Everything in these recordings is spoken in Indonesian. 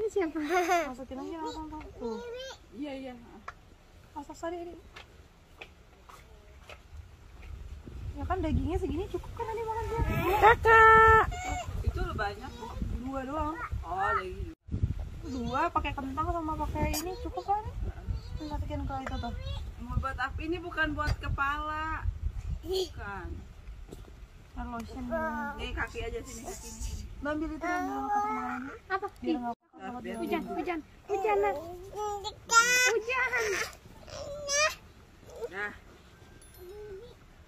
Ini siapa? Masukin aja langsung tuh. Iya. Masak sari ini. Ya kan dagingnya segini cukup kan tadi makan dia. Kakak. Itu lo banyak kok. 2 doang. Oh, lagi 2 pakai kentang sama pakai ini cukup kan? Masukin ke itu tuh. mau buat apa? Ini bukan buat kepala. Bukan. Lotion. Nih kaki aja sini kaki ini. Ambil itu yang kemarin. Apa? Biar enggak Hujan. Hujan. Nah.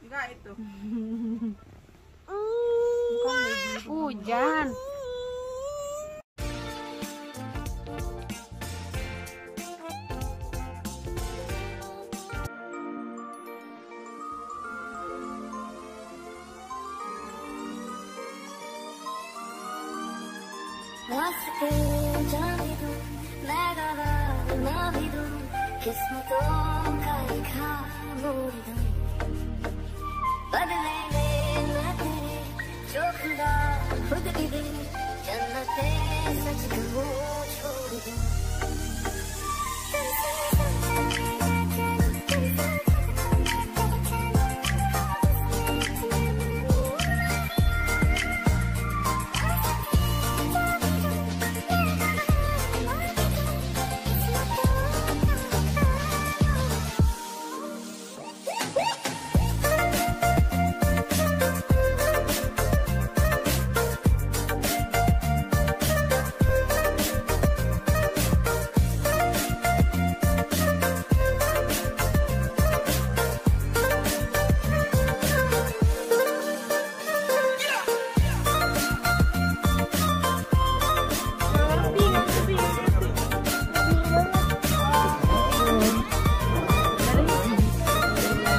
Enggak itu. Hujan.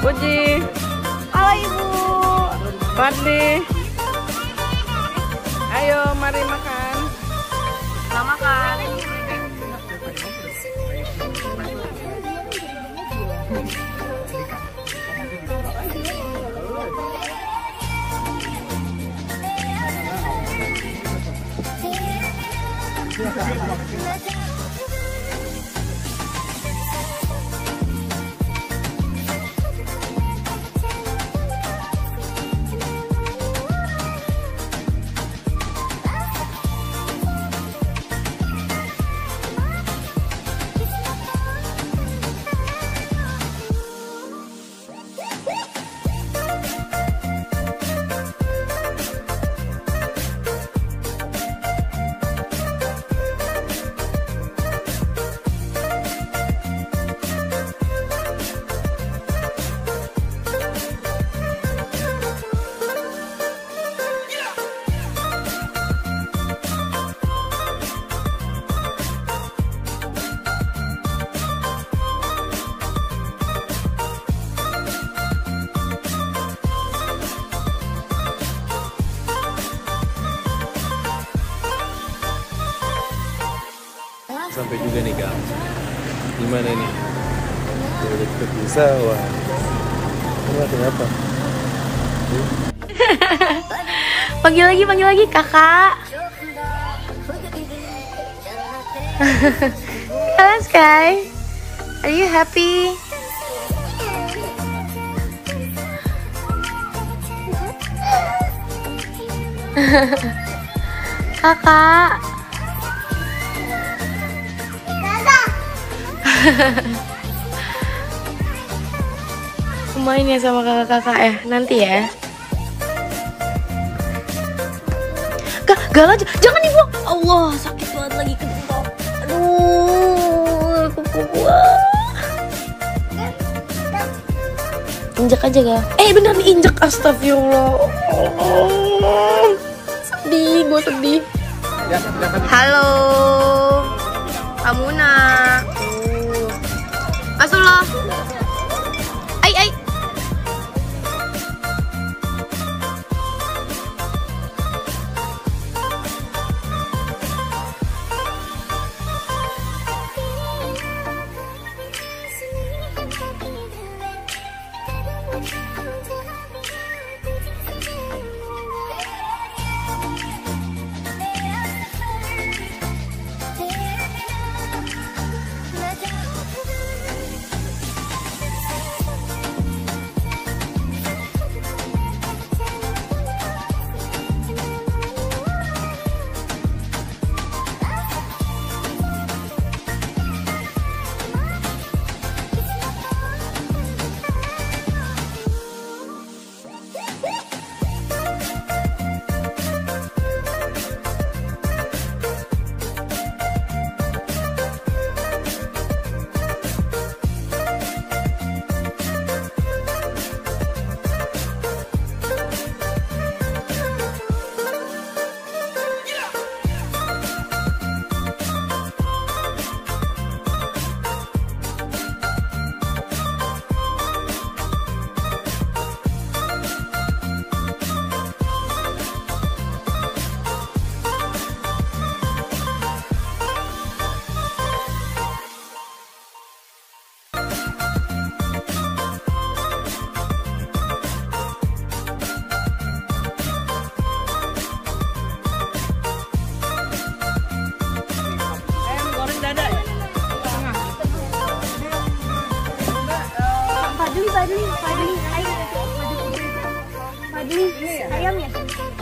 Puji. Halo Ibu. Fadli. Ayo mari makan. Selamat makan. Sampai juga nih Kak. Gimana nih? Udah deket pesawat. Kamu kenapa? Panggil lagi kakak. Halo Sky. Are you happy? Kakak. Main ya sama kakak-kakak ya nanti ya. Galah jangan dibuang. Allah sakit banget lagi kentok. Aduh kuku gua. Injek aja Gal. Bener nih injek, astagfirullah. Sedih, gue sedih. Halo Amuna. Asullah. Ai.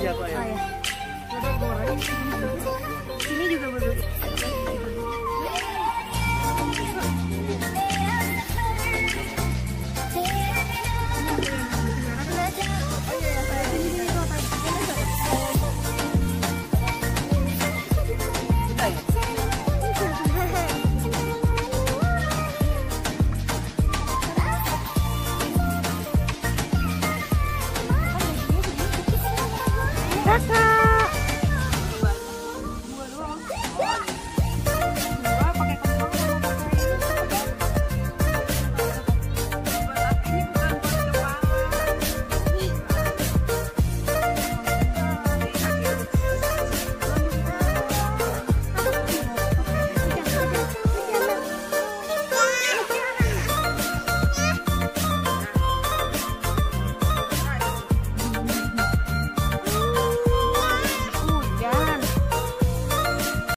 Ini juga berdua.